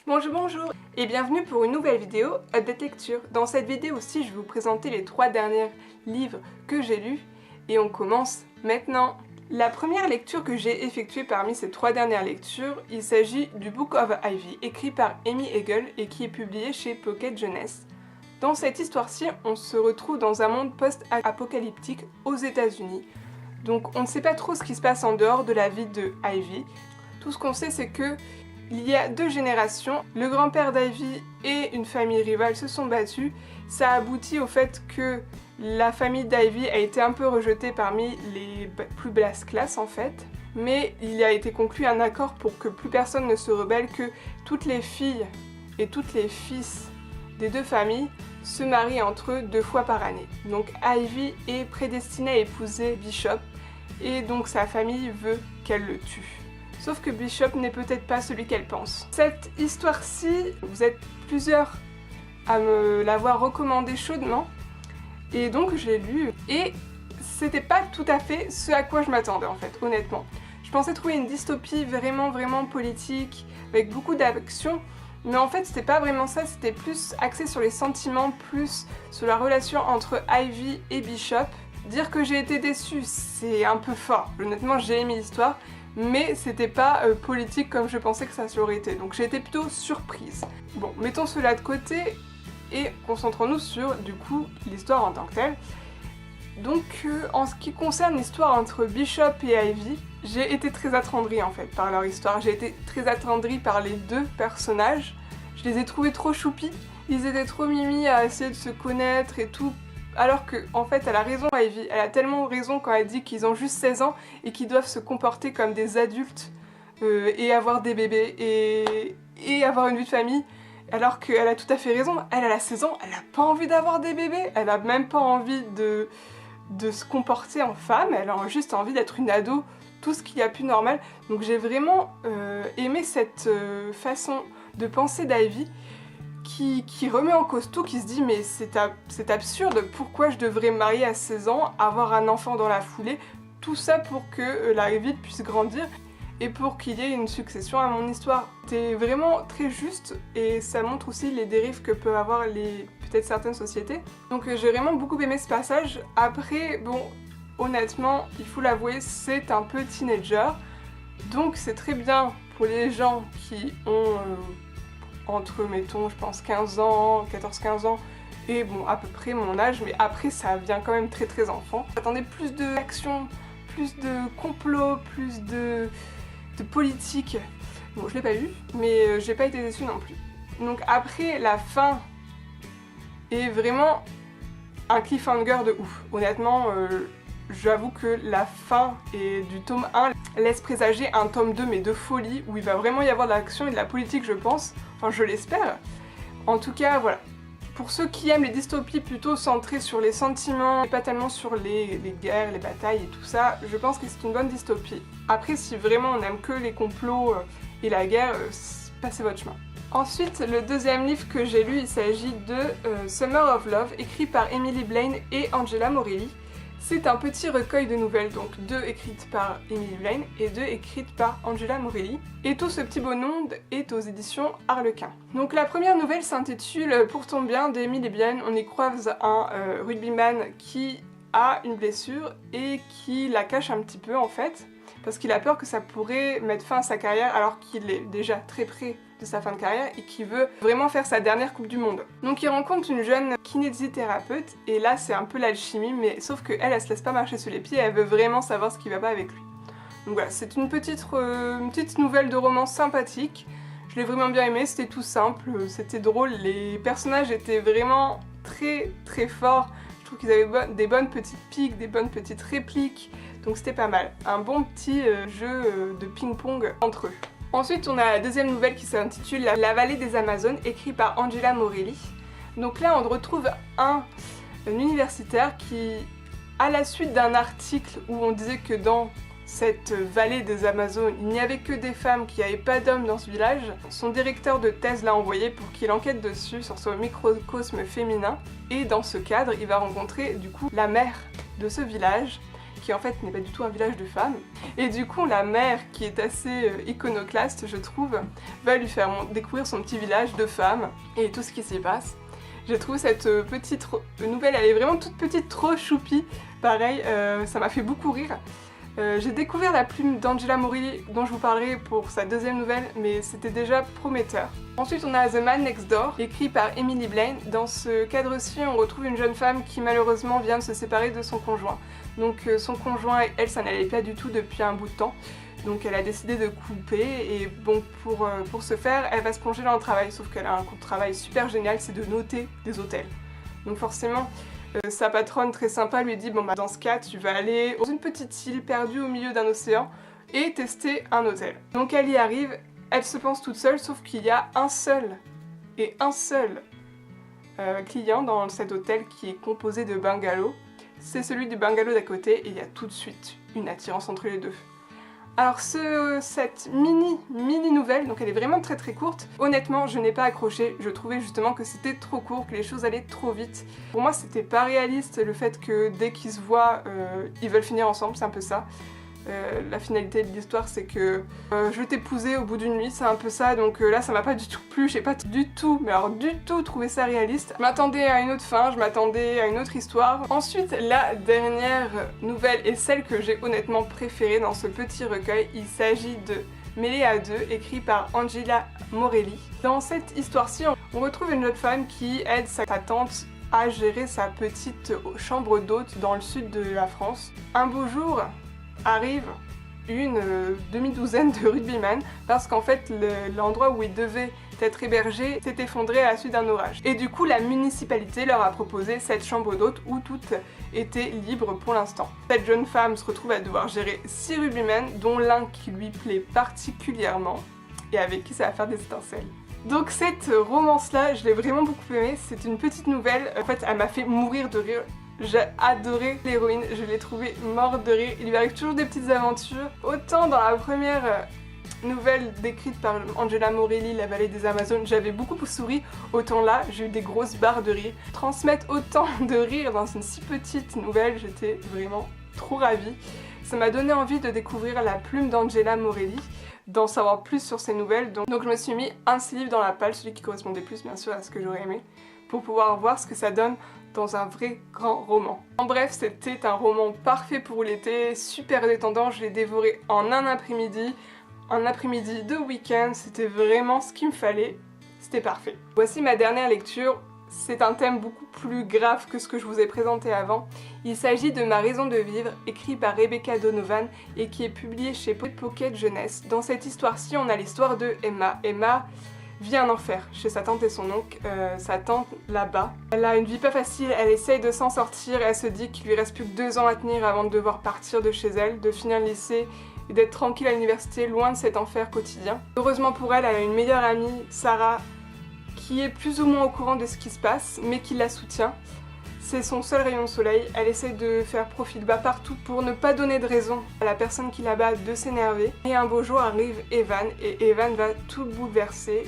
Bonjour et bienvenue pour une nouvelle vidéo Update Lecture. Dans cette vidéo aussi, je vais vous présenter les 3 derniers livres que j'ai lus et on commence maintenant. La première lecture que j'ai effectuée parmi ces 3 dernières lectures, il s'agit du Book of Ivy, écrit par Amy Hegel et qui est publié chez Pocket Jeunesse. Dans cette histoire-ci, on se retrouve dans un monde post-apocalyptique aux États-Unis. Donc on ne sait pas trop ce qui se passe en dehors de la vie de Ivy. Tout ce qu'on sait, c'est que il y a 2 générations, le grand-père d'Ivy et une famille rivale se sont battus. Ça a abouti au fait que la famille d'Ivy a été un peu rejetée parmi les plus basses classes en fait. Mais il a été conclu un accord pour que plus personne ne se rebelle, que toutes les filles et toutes les fils des 2 familles se marient entre eux 2 fois par année. Donc Ivy est prédestinée à épouser Bishop et donc sa famille veut qu'elle le tue. Sauf que Bishop n'est peut-être pas celui qu'elle pense. Cette histoire-ci, vous êtes plusieurs à me l'avoir recommandée chaudement, et donc je l'ai lue, et c'était pas tout à fait ce à quoi je m'attendais en fait, honnêtement. Je pensais trouver une dystopie vraiment politique, avec beaucoup d'action, mais en fait c'était pas vraiment ça, c'était plus axé sur les sentiments, plus sur la relation entre Ivy et Bishop. Dire que j'ai été déçue, c'est un peu fort. Honnêtement, j'ai aimé l'histoire, mais c'était pas politique comme je pensais que ça l'aurait été, donc j'ai été plutôt surprise. Bon, mettons cela de côté et concentrons-nous sur, du coup, l'histoire en tant que telle. Donc, en ce qui concerne l'histoire entre Bishop et Ivy, j'ai été très attendrie en fait par leur histoire, j'ai été très attendrie par les 2 personnages, je les ai trouvés trop choupis, ils étaient trop mimi à essayer de se connaître et tout. Alors que, en fait, elle a raison, Ivy. Elle a tellement raison quand elle dit qu'ils ont juste 16 ans et qu'ils doivent se comporter comme des adultes et avoir des bébés et avoir une vie de famille. Alors qu'elle a tout à fait raison. Elle a 16 ans, elle n'a pas envie d'avoir des bébés. Elle n'a même pas envie de se comporter en femme. Elle a juste envie d'être une ado, tout ce qu'il y a plus normal. Donc j'ai vraiment aimé cette façon de penser d'Ivy. Qui remet en cause tout, qui se dit mais c'est absurde, pourquoi je devrais me marier à 16 ans, avoir un enfant dans la foulée, tout ça pour que la vie puisse grandir et pour qu'il y ait une succession à mon histoire. C'est vraiment très juste et ça montre aussi les dérives que peuvent avoir peut-être certaines sociétés. Donc j'ai vraiment beaucoup aimé ce passage. Après, bon, honnêtement, il faut l'avouer, c'est un peu teenager, donc c'est très bien pour les gens qui ont entre, mettons, je pense 15 ans, 14-15 ans, et bon, à peu près mon âge, mais après ça vient quand même très enfant. J'attendais plus d'action, plus de complot, plus de politique. Bon, je l'ai pas eu, mais j'ai pas été déçue non plus. Donc après, la fin est vraiment un cliffhanger de ouf. Honnêtement, j'avoue que la fin du tome 1 laisse présager un tome 2 mais de folie, où il va vraiment y avoir de l'action et de la politique, je pense. Enfin, je l'espère. En tout cas, voilà. Pour ceux qui aiment les dystopies plutôt centrées sur les sentiments et pas tellement sur les guerres, les batailles et tout ça, je pense que c'est une bonne dystopie. Après, si vraiment on n'aime que les complots et la guerre, passez votre chemin. Ensuite, le deuxième livre que j'ai lu, il s'agit de Summer of Love, écrit par Emily Blaine et Angela Morelli. C'est un petit recueil de nouvelles, donc 2 écrites par Emily Blaine et 2 écrites par Angela Morelli. Et tout ce petit beau monde est aux éditions Harlequin. Donc la première nouvelle s'intitule Pour ton bien d'Emily Blaine. On y croise un rugbyman qui a une blessure et qui la cache un petit peu en fait, parce qu'il a peur que ça pourrait mettre fin à sa carrière alors qu'il est déjà très près de sa fin de carrière et qui veut vraiment faire sa dernière Coupe du Monde. Donc il rencontre une jeune kinésithérapeute et là c'est un peu l'alchimie, mais sauf que elle se laisse pas marcher sur les pieds, elle veut vraiment savoir ce qui va pas avec lui. Donc voilà, c'est une petite nouvelle de romance sympathique, je l'ai vraiment bien aimée, c'était tout simple, c'était drôle, les personnages étaient vraiment très forts, je trouve qu'ils avaient des bonnes petites piques, des bonnes petites répliques, donc c'était pas mal. Un bon petit jeu de ping-pong entre eux. Ensuite, on a la deuxième nouvelle qui s'intitule La vallée des Amazones, écrite par Angela Morelli. Donc là, on retrouve un universitaire qui, à la suite d'un article où on disait que dans cette vallée des Amazones, il n'y avait que des femmes, qu'il n'y avait pas d'hommes dans ce village, son directeur de thèse l'a envoyé pour qu'il enquête dessus sur son microcosme féminin. Et dans ce cadre, il va rencontrer du coup la mère de ce village qui en fait n'est pas du tout un village de femmes. Et du coup la mère, qui est assez iconoclaste je trouve, va lui faire découvrir son petit village de femmes et tout ce qui s'y passe. J'ai trouvé cette petite nouvelle, elle est vraiment toute petite, trop choupie, pareil, ça m'a fait beaucoup rire. J'ai découvert La plume d'Angela Morelli dont je vous parlerai pour sa deuxième nouvelle, mais c'était déjà prometteur. Ensuite on a The Man Next Door, écrit par Emily Blaine. Dans ce cadre-ci on retrouve une jeune femme qui malheureusement vient de se séparer de son conjoint. Donc son conjoint, elle, ça n'allait pas du tout depuis un bout de temps. Donc elle a décidé de couper et bon, pour ce faire, elle va se plonger dans le travail, sauf qu'elle a un travail super génial, c'est de noter des hôtels. Donc forcément, sa patronne très sympa lui dit bon bah dans ce cas tu vas aller dans une petite île perdue au milieu d'un océan et tester un hôtel. Donc elle y arrive, elle se pense toute seule, sauf qu'il y a un seul client dans cet hôtel qui est composé de bungalows. C'est celui du bungalow d'à côté et il y a tout de suite une attirance entre les deux. Alors cette mini nouvelle, donc elle est vraiment très courte, honnêtement je n'ai pas accroché, je trouvais justement que c'était trop court, que les choses allaient trop vite. Pour moi c'était pas réaliste le fait que dès qu'ils se voient, ils veulent finir ensemble, c'est un peu ça. La finalité de l'histoire c'est que je vais t'épouser au bout d'une nuit, c'est un peu ça, donc là ça m'a pas du tout plu, j'ai pas du tout, mais alors du tout trouvé ça réaliste. Je m'attendais à une autre fin, je m'attendais à une autre histoire. Ensuite la dernière nouvelle et celle que j'ai honnêtement préférée dans ce petit recueil, il s'agit de Mêlée à deux, écrit par Angela Morelli. Dans cette histoire-ci, on retrouve une jeune femme qui aide sa tante à gérer sa petite chambre d'hôte dans le sud de la France. Un beau jour, arrive une demi-douzaine de rugbyman parce qu'en fait l'endroit où ils devaient être hébergés s'est effondré à la suite d'un orage. Et du coup la municipalité leur a proposé cette chambre d'hôte où tout était libre pour l'instant. Cette jeune femme se retrouve à devoir gérer 6 rugbymen dont l'un qui lui plaît particulièrement et avec qui ça va faire des étincelles. Donc cette romance-là, je l'ai vraiment beaucoup aimée, c'est une petite nouvelle, en fait elle m'a fait mourir de rire. J'ai adoré l'héroïne, je l'ai trouvée morte de rire, il lui arrive toujours des petites aventures. Autant dans la première nouvelle décrite par Angela Morelli, La vallée des Amazones, j'avais beaucoup souri, autant là j'ai eu des grosses barres de rire. Transmettre autant de rire dans une si petite nouvelle, j'étais vraiment trop ravie. Ça m'a donné envie de découvrir La plume d'Angela Morelli, d'en savoir plus sur ses nouvelles, donc je me suis mis un livre dans la palle, celui qui correspondait plus bien sûr à ce que j'aurais aimé, pour pouvoir voir ce que ça donne dans un vrai grand roman. En bref, c'était un roman parfait pour l'été, super détendant, je l'ai dévoré en un après-midi de week-end, c'était vraiment ce qu'il me fallait, c'était parfait. Voici ma dernière lecture, c'est un thème beaucoup plus grave que ce que je vous ai présenté avant. Il s'agit de Ma raison de vivre, écrit par Rebecca Donovan et qui est publié chez Pocket Jeunesse. Dans cette histoire-ci, on a l'histoire de Emma. Emma vit un enfer chez sa tante et son oncle, sa tante là-bas. Elle a une vie pas facile, elle essaye de s'en sortir, elle se dit qu'il lui reste plus que 2 ans à tenir avant de devoir partir de chez elle, de finir le lycée et d'être tranquille à l'université, loin de cet enfer quotidien. Heureusement pour elle, elle a une meilleure amie, Sarah, qui est plus ou moins au courant de ce qui se passe, mais qui la soutient. C'est son seul rayon de soleil, elle essaie de faire profil bas partout pour ne pas donner de raison à la personne qui la bat de s'énerver. Et un beau jour arrive Evan, et Evan va tout bouleverser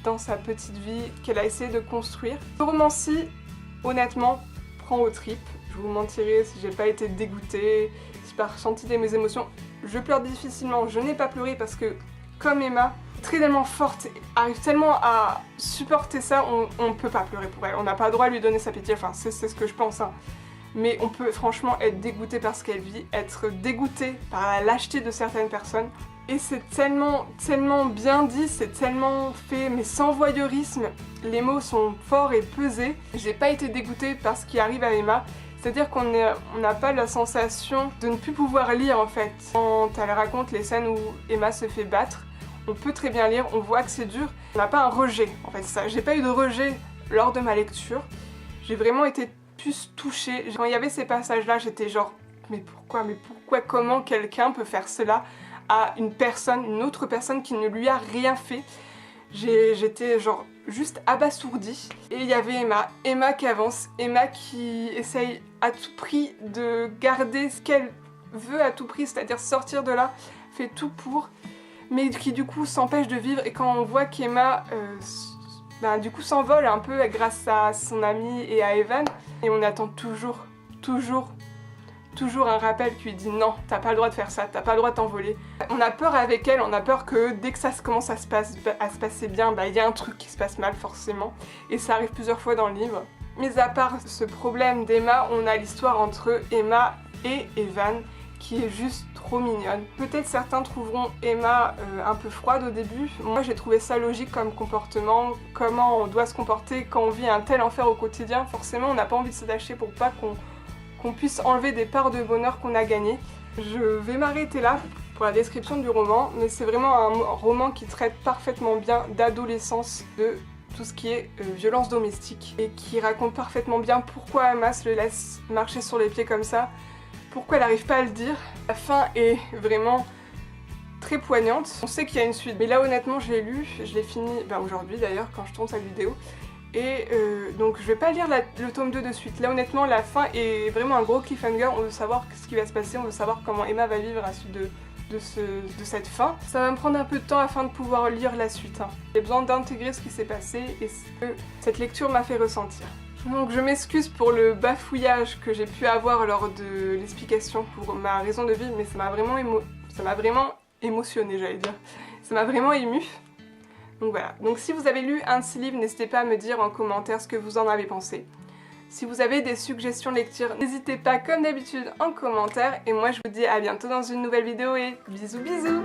dans sa petite vie qu'elle a essayé de construire. Ce roman-ci, honnêtement, prend aux tripes. Je vous mentirai si j'ai pas été dégoûtée, si j'ai pas ressenti mes émotions. Je pleure difficilement, je n'ai pas pleuré parce que, comme Emma, très tellement forte, arrive tellement à supporter ça, on peut pas pleurer pour elle. On n'a pas le droit à lui donner sa pitié, enfin c'est ce que je pense, hein. Mais on peut franchement être dégoûté par ce qu'elle vit, être dégoûté par la lâcheté de certaines personnes. Et c'est tellement bien dit, c'est tellement fait, mais sans voyeurisme. Les mots sont forts et pesés. J'ai pas été dégoûtée par ce qui arrive à Emma. C'est-à-dire qu'on n'a pas la sensation de ne plus pouvoir lire en fait. Quand elle raconte les scènes où Emma se fait battre, on peut très bien lire, on voit que c'est dur. On n'a pas un rejet en fait, ça. J'ai pas eu de rejet lors de ma lecture. J'ai vraiment été plus touchée. Quand il y avait ces passages-là, j'étais genre mais pourquoi, comment quelqu'un peut faire cela à une autre personne qui ne lui a rien fait. J'étais genre juste abasourdie. Et il y avait Emma qui avance, Emma qui essaye à tout prix de garder ce qu'elle veut à tout prix, c'est-à-dire sortir de là, fait tout pour, mais qui du coup s'empêche de vivre. Et quand on voit qu'Emma du coup s'envole un peu grâce à son ami et à Evan, et on attend toujours toujours un rappel qui lui dit non, t'as pas le droit de faire ça, t'as pas le droit de t'envoler. On a peur avec elle, on a peur que dès que ça commence à se passer bien, bah il y a un truc qui se passe mal forcément, et ça arrive plusieurs fois dans le livre. Mais à part ce problème d'Emma, on a l'histoire entre Emma et Evan, qui est juste trop mignonne. Peut-être certains trouveront Emma un peu froide au début. Moi j'ai trouvé ça logique comme comportement, comment on doit se comporter quand on vit un tel enfer au quotidien. Forcément on n'a pas envie de se lâcher pour pas qu'on puisse enlever des parts de bonheur qu'on a gagnées. Je vais m'arrêter là pour la description du roman, mais c'est vraiment un roman qui traite parfaitement bien d'adolescence, de tout ce qui est violence domestique, et qui raconte parfaitement bien pourquoi Emma se le laisse marcher sur les pieds comme ça, pourquoi elle n'arrive pas à le dire. La fin est vraiment très poignante. On sait qu'il y a une suite, mais là honnêtement je l'ai lu, je l'ai fini aujourd'hui d'ailleurs quand je tourne cette vidéo. Et donc je vais pas lire le tome 2 de suite. Là honnêtement la fin est vraiment un gros cliffhanger, on veut savoir ce qui va se passer, on veut savoir comment Emma va vivre à la suite de cette fin. Ça va me prendre un peu de temps afin de pouvoir lire la suite. J'ai besoin d'intégrer ce qui s'est passé et ce que cette lecture m'a fait ressentir. Donc je m'excuse pour le bafouillage que j'ai pu avoir lors de l'explication pour ma raison de vivre, mais ça m'a vraiment émotionnée, j'allais dire. Ça m'a vraiment émue. Donc voilà. Donc si vous avez lu un de ces livres, n'hésitez pas à me dire en commentaire ce que vous en avez pensé. Si vous avez des suggestions de lecture, n'hésitez pas comme d'habitude en commentaire. Et moi je vous dis à bientôt dans une nouvelle vidéo et bisous bisous!